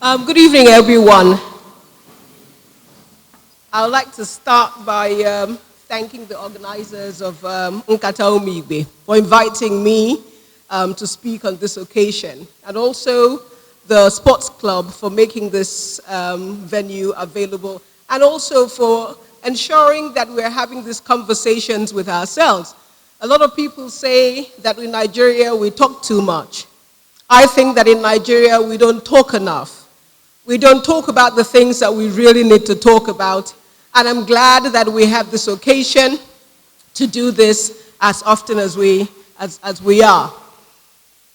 Good evening, everyone. I would like to start by thanking the organizers of Nkata Omigbe for inviting me to speak on this occasion, and also the sports club for making this venue available, and also for ensuring that we're having these conversations with ourselves. A lot of people say that in Nigeria we talk too much. I think that in Nigeria we don't talk enough. We don't talk about the things that we really need to talk about. And I'm glad that we have this occasion to do this as often as we are.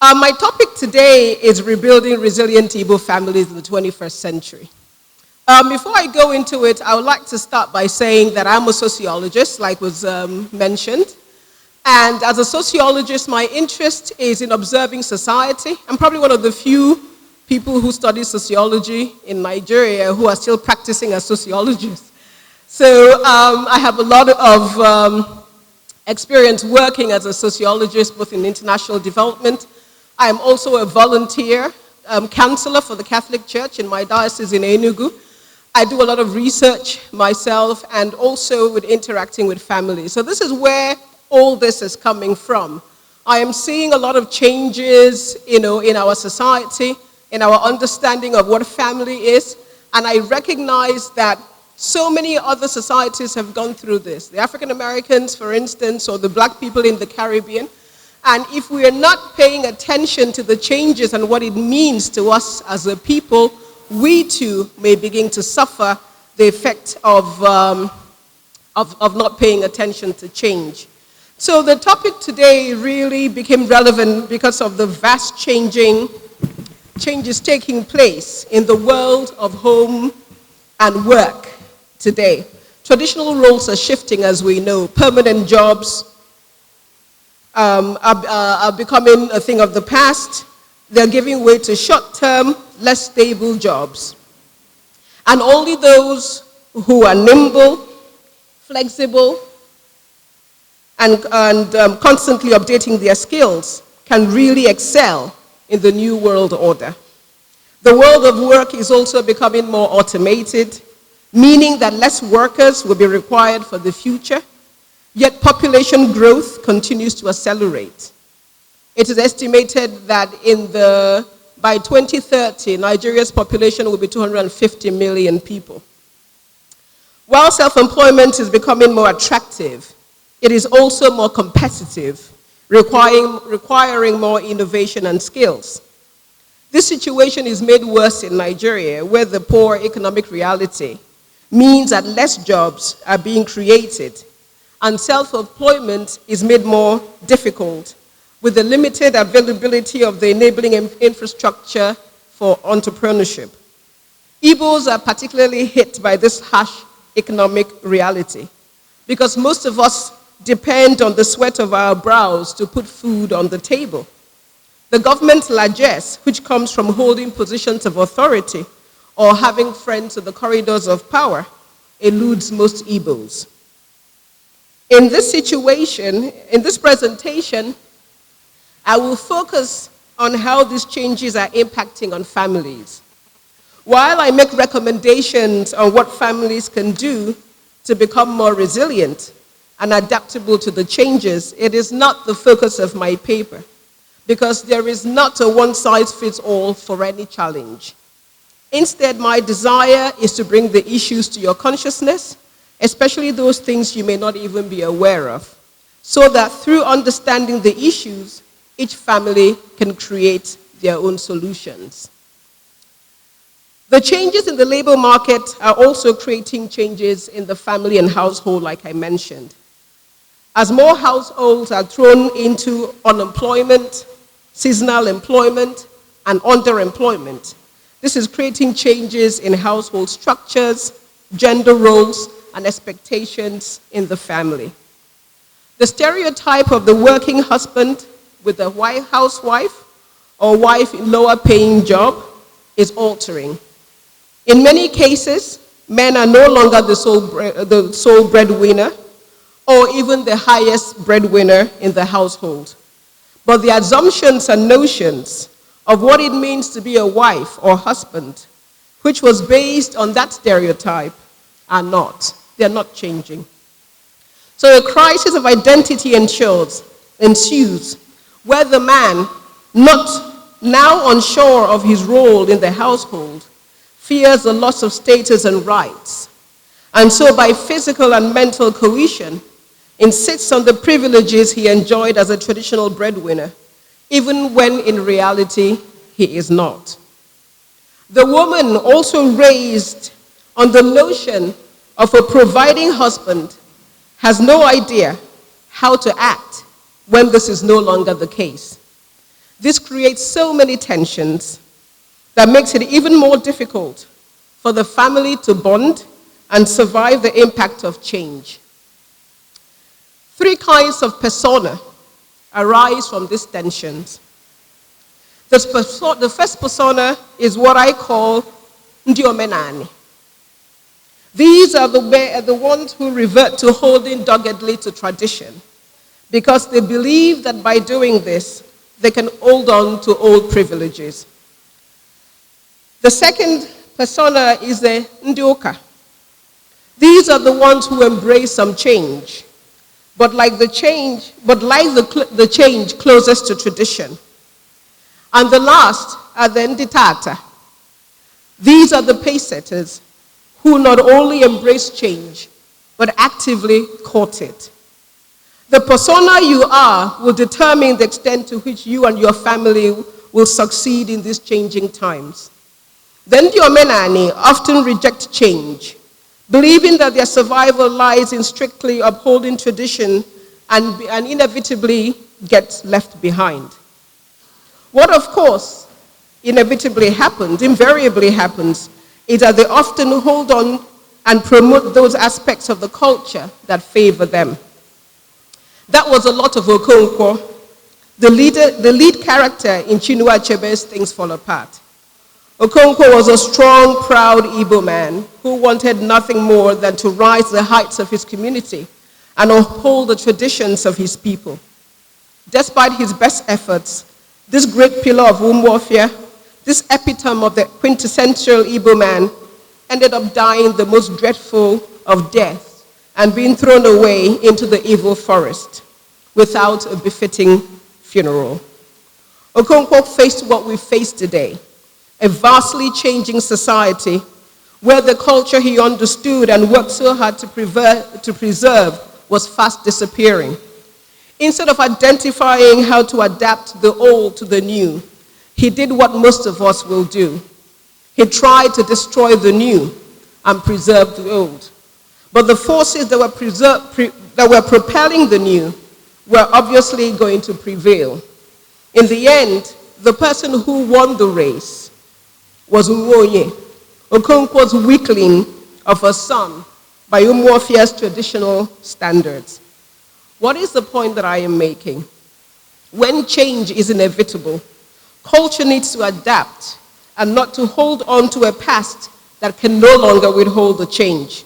My topic today is rebuilding resilient Igbo families in the 21st century. Before I go into it, I would like to start by saying that I'm a sociologist, like was mentioned. And as a sociologist, my interest is in observing society. I'm probably one of the few people who study sociology in Nigeria who are still practicing as sociologists. So I have a lot of experience working as a sociologist, both in international development. I am also a volunteer counselor for the Catholic Church in my diocese in Enugu. I do a lot of research myself and also with interacting with families. So this is where all this is coming from. I am seeing a lot of changes, in our society, in our understanding of what family is, and I recognize that so many other societies have gone through this. The African Americans, for instance, or the black people in the Caribbean. And if we are not paying attention to the changes and what it means to us as a people, we too may begin to suffer the effect of not paying attention to change. So the topic today really became relevant because of the vast changes taking place in the world of home and work today. Traditional roles are shifting, as we know. Permanent jobs are becoming a thing of the past. They're giving way to short-term, less stable jobs. And only those who are nimble, flexible, and constantly updating their skills can really excel in the new world order. The world of work is also becoming more automated, meaning that less workers will be required for the future, yet population growth continues to accelerate. It is estimated that by 2030, Nigeria's population will be 250 million people. While self-employment is becoming more attractive, it is also more competitive, requiring more innovation and skills. This situation is made worse in Nigeria, where the poor economic reality means that less jobs are being created, and self-employment is made more difficult with the limited availability of the enabling infrastructure for entrepreneurship. Igbos are particularly hit by this harsh economic reality because most of us depend on the sweat of our brows to put food on the table. The government largesse, which comes from holding positions of authority or having friends in the corridors of power, eludes most Igbos. In this situation, in this presentation, I will focus on how these changes are impacting on families. While I make recommendations on what families can do to become more resilient and adaptable to the changes, it is not the focus of my paper, because there is not a one-size-fits-all for any challenge. Instead, my desire is to bring the issues to your consciousness, especially those things you may not even be aware of, so that through understanding the issues, each family can create their own solutions. The changes in the labor market are also creating changes in the family and household, like I mentioned. As more households are thrown into unemployment, seasonal employment, and underemployment, this is creating changes in household structures, gender roles, and expectations in the family. The stereotype of the working husband with a housewife or wife in lower paying job is altering. In many cases, men are no longer the sole breadwinner or even the highest breadwinner in the household. But the assumptions and notions of what it means to be a wife or husband which was based on that stereotype, are not. They're not changing. So a crisis of identity ensues, where the man, not now unsure of his role in the household, fears the loss of status and rights, and so by physical and mental coercion, insists on the privileges he enjoyed as a traditional breadwinner, even when in reality he is not. The woman, also raised on the notion of a providing husband, has no idea how to act when this is no longer the case. This creates so many tensions that makes it even more difficult for the family to bond and survive the impact of change. 3 kinds of persona arise from these tensions. The first persona is what I call ndi omenani. These are the ones who revert to holding doggedly to tradition because they believe that by doing this, they can hold on to old privileges. The second persona is the ndi uka. These are the ones who embrace some change, but like the change closest to tradition. And the last are the ndi tata. These are the pace setters who not only embrace change, but actively court it. The persona you are will determine the extent to which you and your family will succeed in these changing times. The ndi omenani often reject change, believing that their survival lies in strictly upholding tradition and inevitably get left behind. What, of course, invariably happens, is that they often hold on and promote those aspects of the culture that favor them. That was a lot of Okonkwo, the lead character in Chinua Achebe's Things Fall Apart. Okonkwo was a strong, proud Igbo man who wanted nothing more than to rise to the heights of his community and uphold the traditions of his people. Despite his best efforts, this great pillar of warfare, this epitome of the quintessential Igbo man, ended up dying the most dreadful of deaths and being thrown away into the evil forest without a befitting funeral. Okonkwo faced what we face today, a vastly changing society where the culture he understood and worked so hard to preserve was fast disappearing. Instead of identifying how to adapt the old to the new, he did what most of us will do. He tried to destroy the new and preserve the old. But the forces that were propelling the new were obviously going to prevail. In the end, the person who won the race was Nwoye, Okonkwo's weakling of a son by Umuofia's traditional standards. What is the point that I am making? When change is inevitable, culture needs to adapt and not to hold on to a past that can no longer withhold the change.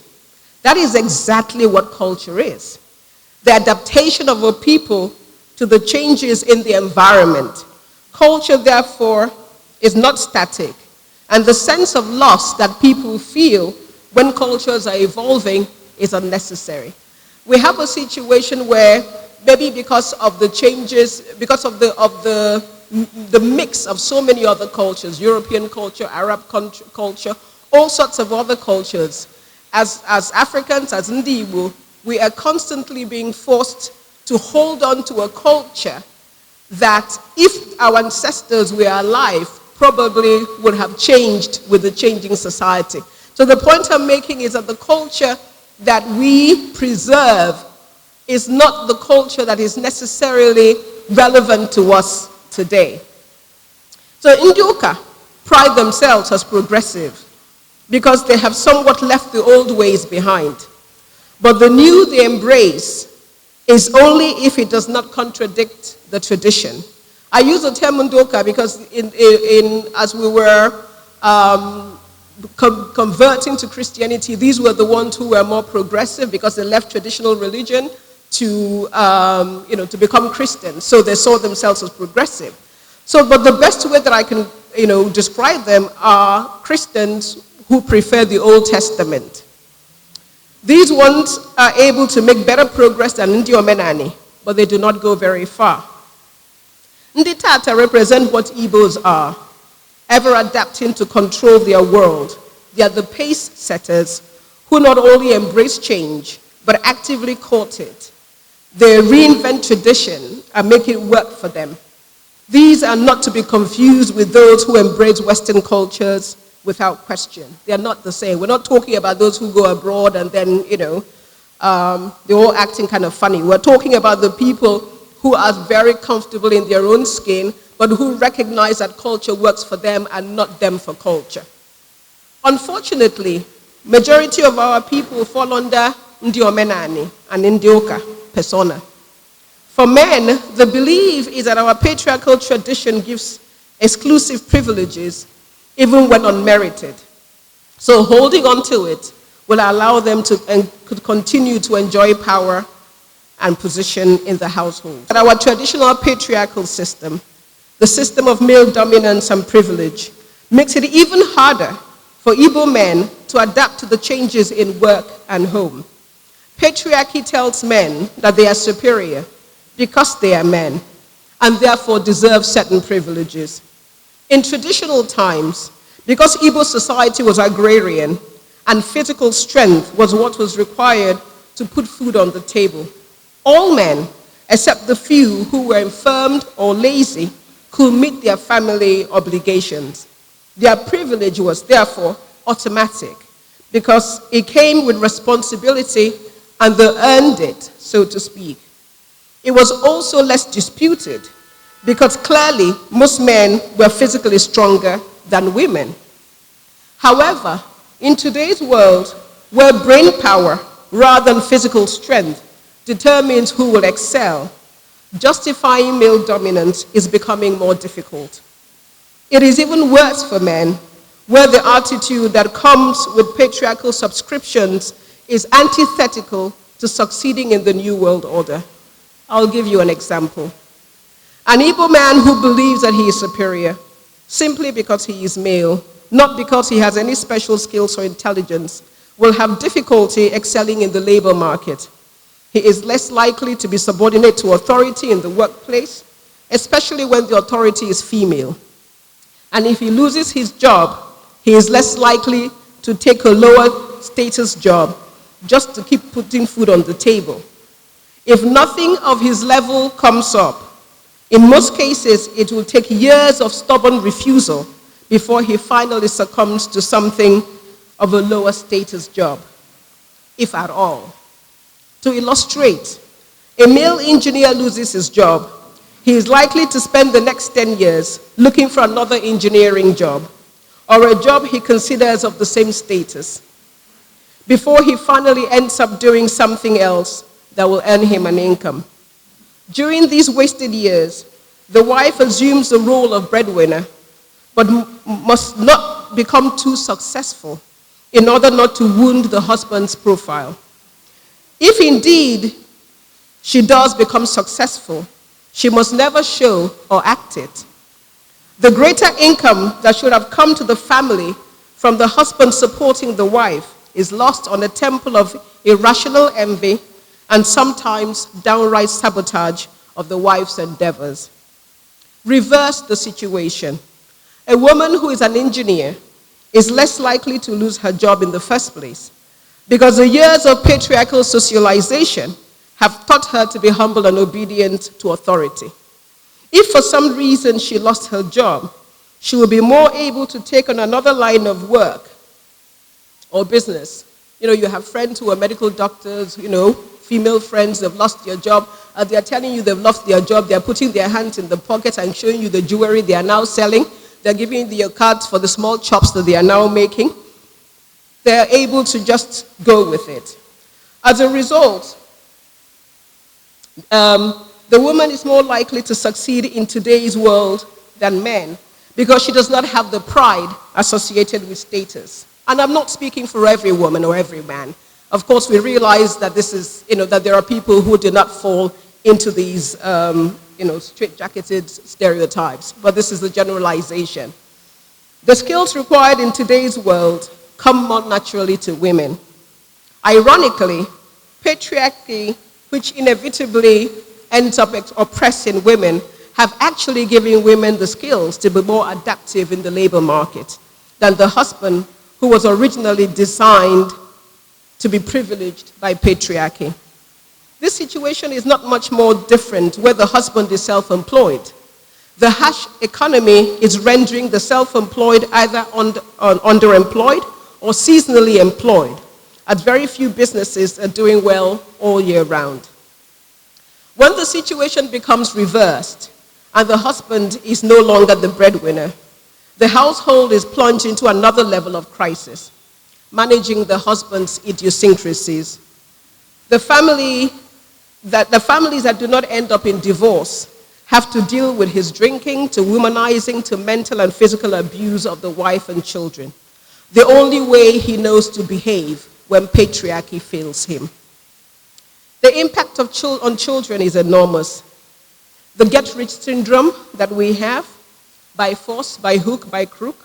That is exactly what culture is. The adaptation of a people to the changes in the environment. Culture, therefore, is not static, and the sense of loss that people feel when cultures are evolving is unnecessary. We have a situation where maybe because of the changes, because of the mix of so many other cultures, European culture, Arab culture, all sorts of other cultures, as Africans, as Ndi Igbo, we are constantly being forced to hold on to a culture that, if our ancestors were alive, probably would have changed with the changing society. So the point I'm making is that the culture that we preserve is not the culture that is necessarily relevant to us today. So Ndi Uka pride themselves as progressive because they have somewhat left the old ways behind. But the new they embrace is only if it does not contradict the tradition. I use the term Ndi Uka because as we were converting to Christianity, these were the ones who were more progressive because they left traditional religion to become Christians. So they saw themselves as progressive. So, but the best way that I can describe them are Christians who prefer the Old Testament. These ones are able to make better progress than Ndi Omenani, but they do not go very far. Ndi Tata represent what Igbos are, ever adapting to control their world. They are the pace setters who not only embrace change, but actively court it. They reinvent tradition and make it work for them. These are not to be confused with those who embrace Western cultures without question. They are not the same. We're not talking about those who go abroad and then, they're all acting kind of funny. We're talking about the people who are very comfortable in their own skin, but who recognize that culture works for them and not them for culture. Unfortunately, majority of our people fall under Ndi Omenani and Ndioka persona. For men, the belief is that our patriarchal tradition gives exclusive privileges even when unmerited. So holding on to it will allow them to continue to enjoy power and position in the household. But our traditional patriarchal system, the system of male dominance and privilege, makes it even harder for Igbo men to adapt to the changes in work and home. Patriarchy tells men that they are superior because they are men and therefore deserve certain privileges. In traditional times, because Igbo society was agrarian and physical strength was what was required to put food on the table, all men, except the few who were infirmed or lazy, could meet their family obligations. Their privilege was therefore automatic because it came with responsibility and they earned it, so to speak. It was also less disputed because clearly most men were physically stronger than women. However, in today's world, where brain power rather than physical strength determines who will excel, justifying male dominance is becoming more difficult. It is even worse for men, where the attitude that comes with patriarchal subscriptions is antithetical to succeeding in the New World Order. I'll give you an example. An Igbo man who believes that he is superior simply because he is male, not because he has any special skills or intelligence, will have difficulty excelling in the labor market. He is less likely to be subordinate to authority in the workplace, especially when the authority is female. And if he loses his job, he is less likely to take a lower status job just to keep putting food on the table. If nothing of his level comes up, in most cases, it will take years of stubborn refusal before he finally succumbs to something of a lower status job, if at all. To illustrate, a male engineer loses his job. He is likely to spend the next 10 years looking for another engineering job or a job he considers of the same status before he finally ends up doing something else that will earn him an income. During these wasted years, the wife assumes the role of breadwinner, but must not become too successful in order not to wound the husband's profile. If indeed she does become successful, she must never show or act it. The greater income that should have come to the family from the husband supporting the wife is lost on a temple of irrational envy and sometimes downright sabotage of the wife's endeavors. Reverse the situation. A woman who is an engineer is less likely to lose her job in the first place because the years of patriarchal socialization have taught her to be humble and obedient to authority. If for some reason she lost her job, she will be more able to take on another line of work or business. You have friends who are medical doctors, female friends, they've lost their job, and they're telling you they've lost their job, they're putting their hands in the pockets and showing you the jewelry they are now selling. They're giving you your cards for the small chops that they are now making. They're able to just go with it. As a result, the woman is more likely to succeed in today's world than men because she does not have the pride associated with status. And I'm not speaking for every woman or every man. Of course, we realize that this is, that there are people who do not fall into these, straight-jacketed stereotypes, but this is the generalization. The skills required in today's world come more naturally to women. Ironically, patriarchy, which inevitably ends up oppressing women, have actually given women the skills to be more adaptive in the labor market than the husband who was originally designed to be privileged by patriarchy. This situation is not much more different where the husband is self-employed. The harsh economy is rendering the self-employed either underemployed or seasonally employed, as very few businesses are doing well all year round. When the situation becomes reversed and the husband is no longer the breadwinner, the household is plunged into another level of crisis, managing the husband's idiosyncrasies. The families that do not end up in divorce have to deal with his drinking, to womanizing, to mental and physical abuse of the wife and children. The only way he knows to behave when patriarchy fails him. The impact on children is enormous. The get-rich syndrome that we have, by force, by hook, by crook,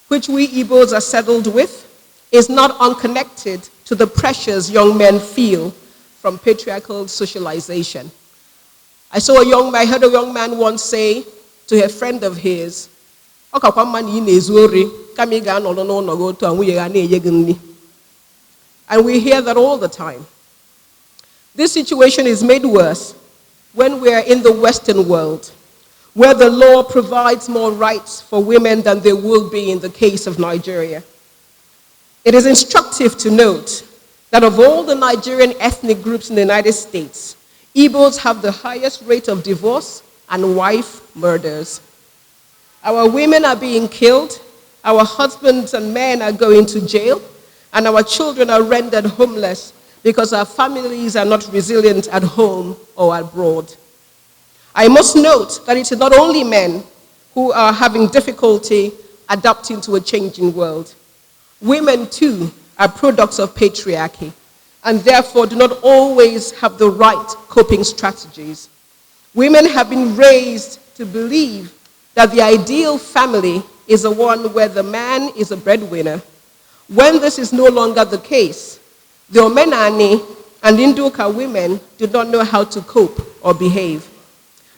which we Igbos are saddled with, is not unconnected to the pressures young men feel from patriarchal socialization. I heard a young man once say to a friend of his, and we hear that all the time. This situation is made worse when we are in the Western world, where the law provides more rights for women than there will be in the case of Nigeria. It is instructive to note that of all the Nigerian ethnic groups in the United States, Igbos have the highest rate of divorce and wife murders. Our women are being killed, our husbands and men are going to jail, and our children are rendered homeless because our families are not resilient at home or abroad. I must note that it is not only men who are having difficulty adapting to a changing world. Women, too, are products of patriarchy and therefore do not always have the right coping strategies. Women have been raised to believe that the ideal family is the one where the man is a breadwinner. When this is no longer the case, the Omenani and Induka women do not know how to cope or behave.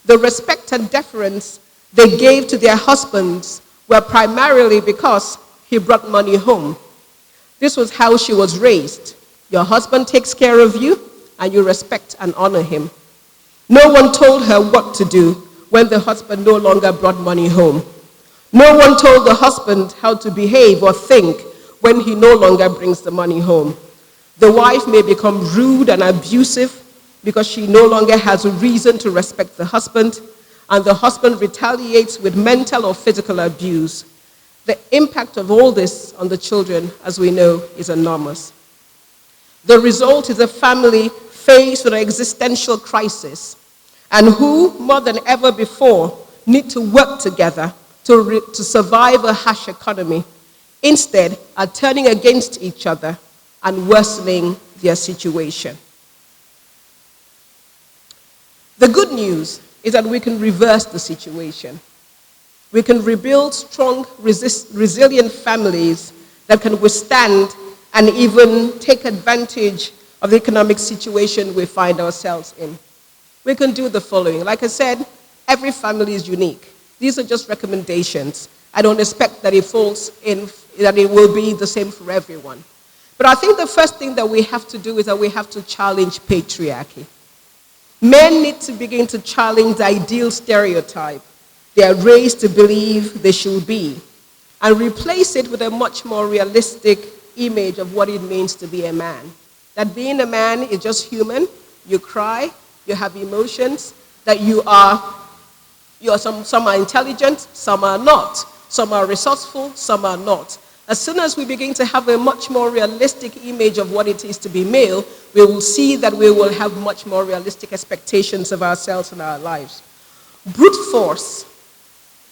The respect and deference they gave to their husbands were primarily because he brought money home. This was how she was raised. Your husband takes care of you, and you respect and honor him. No one told her what to do when the husband no longer brought money home. No one told the husband how to behave or think when he no longer brings the money home. The wife may become rude and abusive because she no longer has a reason to respect the husband, and the husband retaliates with mental or physical abuse. The impact of all this on the children, as we know, is enormous. The result is a family faced with an existential crisis, and who, more than ever before, need to work together to survive a harsh economy, instead are turning against each other and worsening their situation. The good news is that we can reverse the situation. We can rebuild strong, resilient families that can withstand and even take advantage of the economic situation we find ourselves in. We can do the following. Like I said, every family is unique. These are just recommendations. I don't expect that it will be the same for everyone. But I think the first thing that we have to do is that we have to challenge patriarchy. Men need to begin to challenge the ideal stereotype they are raised to believe they should be, and replace it with a much more realistic image of what it means to be a man. That being a man is just human. You cry, you have emotions, that some are intelligent, some are not. Some are resourceful, some are not. As soon as we begin to have a much more realistic image of what it is to be male, we will see that we will have much more realistic expectations of ourselves and our lives. Brute force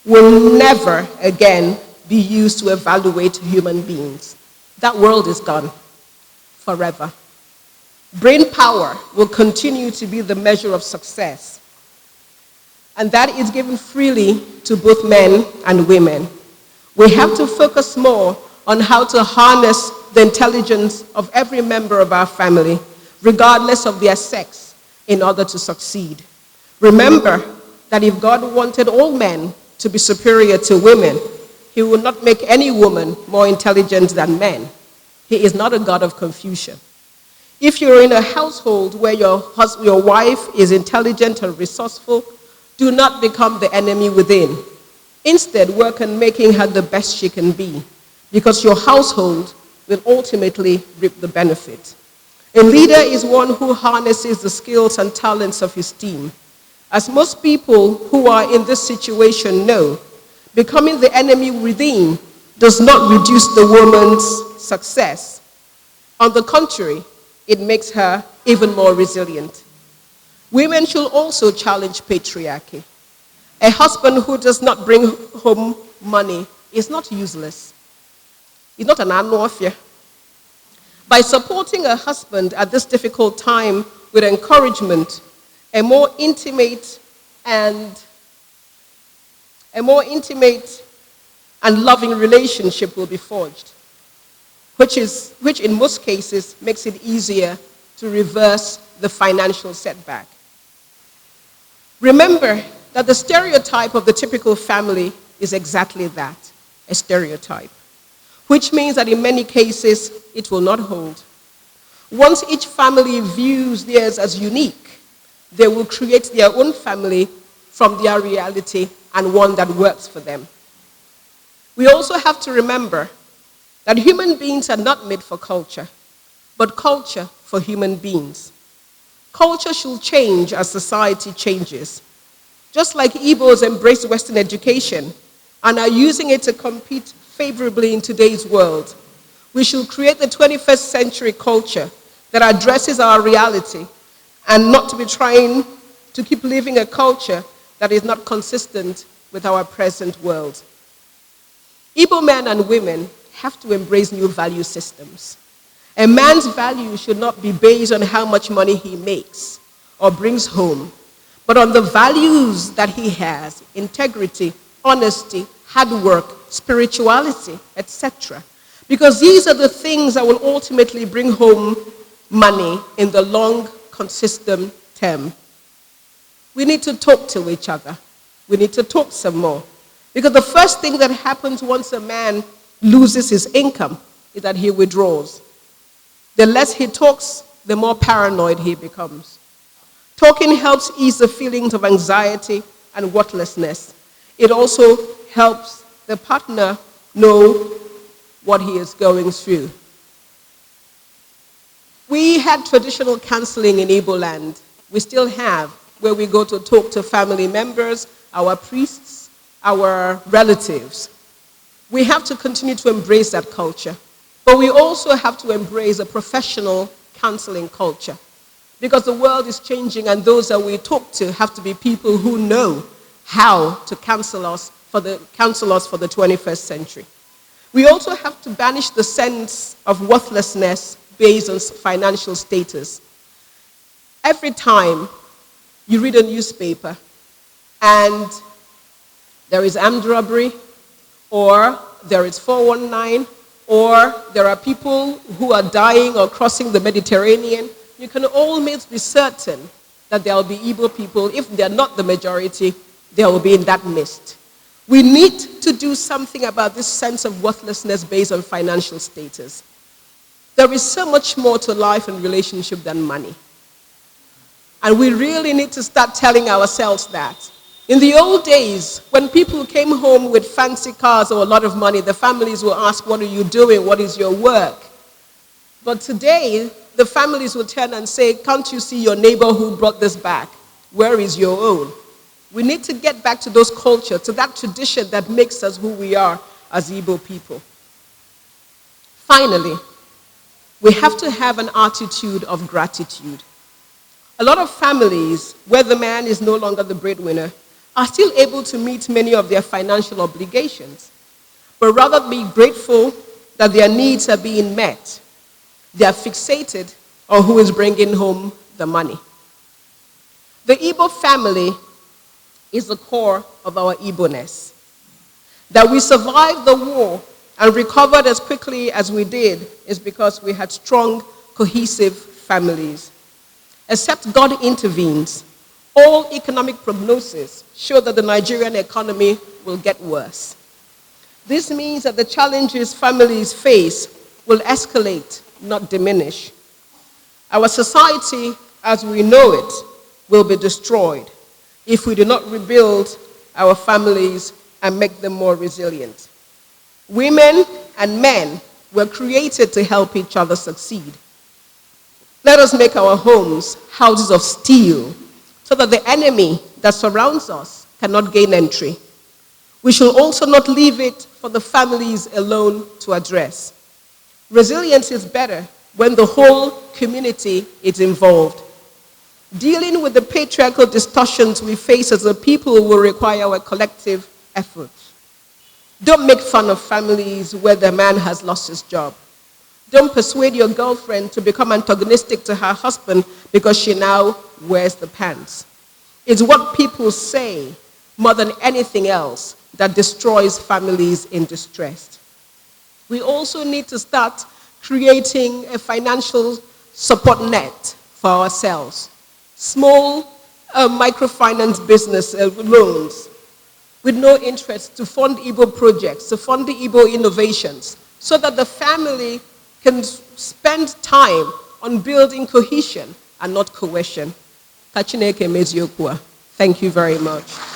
will never again be used to evaluate human beings. That world is gone forever. Brain power will continue to be the measure of success, and that is given freely to both men and women. We have to focus more on how to harness the intelligence of every member of our family, regardless of their sex, in order to succeed. Remember that if God wanted all men to be superior to women, he would not make any woman more intelligent than men. He is not a God of confusion. If you're in a household where your wife is intelligent and resourceful, do not become the enemy within. Instead, work on making her the best she can be, because your household will ultimately reap the benefit. A leader is one who harnesses the skills and talents of his team. As most people who are in this situation know, becoming the enemy within does not reduce the woman's success. On the contrary, it makes her even more resilient. Women should also challenge patriarchy. A husband who does not bring home money is not useless. He's not an anofia. By supporting a husband at this difficult time with encouragement, a more intimate and loving relationship will be forged, which in most cases makes it easier to reverse the financial setback. Remember that the stereotype of the typical family is exactly that, a stereotype, which means that in many cases it will not hold. Once each family views theirs as unique, they will create their own family from their reality and one that works for them. We also have to remember that human beings are not made for culture, but culture for human beings. Culture should change as society changes. Just like Igbos embrace Western education and are using it to compete favorably in today's world, we should create the 21st century culture that addresses our reality and not to be trying to keep living a culture that is not consistent with our present world. Igbo men and women have to embrace new value systems. A man's value should not be based on how much money he makes or brings home, but on the values that he has: integrity, honesty, hard work, spirituality, etc. Because these are the things that will ultimately bring home money in the long, consistent term. We need to talk to each other. We need to talk some more. Because the first thing that happens once a man loses his income is that he withdraws. The less he talks, the more paranoid he becomes. Talking helps ease the feelings of anxiety and worthlessness. It also helps the partner know what he is going through. We had traditional counseling in Igbo land. We still have, where we go to talk to family members, our priests, our relatives. We have to continue to embrace that culture. But we also have to embrace a professional counseling culture, because the world is changing, and those that we talk to have to be people who know how to counsel us for the 21st century. We also have to banish the sense of worthlessness based on financial status. Every time you read a newspaper and there is armed robbery, or there is 419, or there are people who are dying or crossing the Mediterranean, you can always be certain that there will be Igbo people. If they're not the majority, they will be in that midst. We need to do something about this sense of worthlessness based on financial status. There is so much more to life and relationship than money. And we really need to start telling ourselves that. In the old days, when people came home with fancy cars or a lot of money, the families will ask, what are you doing? What is your work? But today, the families will turn and say, can't you see your neighbor who brought this back? Where is your own? We need to get back to those cultures, to that tradition that makes us who we are as Igbo people. Finally, we have to have an attitude of gratitude. A lot of families, where the man is no longer the breadwinner, are still able to meet many of their financial obligations, but rather be grateful that their needs are being met. They are fixated on who is bringing home the money. The Igbo family is the core of our Igbo-ness. That we survived the war and recovered as quickly as we did is because we had strong, cohesive families. Except God intervenes, all economic prognosis show that the Nigerian economy will get worse. This means that the challenges families face will escalate, not diminish. Our society, as we know it, will be destroyed if we do not rebuild our families and make them more resilient. Women and men were created to help each other succeed. Let us make our homes houses of steel so that the enemy that surrounds us cannot gain entry. We should also not leave it for the families alone to address. Resilience is better when the whole community is involved. Dealing with the patriarchal distortions we face as a people will require a collective effort. Don't make fun of families where the man has lost his job. Don't persuade your girlfriend to become antagonistic to her husband because she now wears the pants. It's what people say more than anything else that destroys families in distress. We also need to start creating a financial support net for ourselves. Small microfinance business loans with no interest to fund Igbo projects, to fund the Igbo innovations, so that the family can spend time on building cohesion and not coercion. Thank you very much.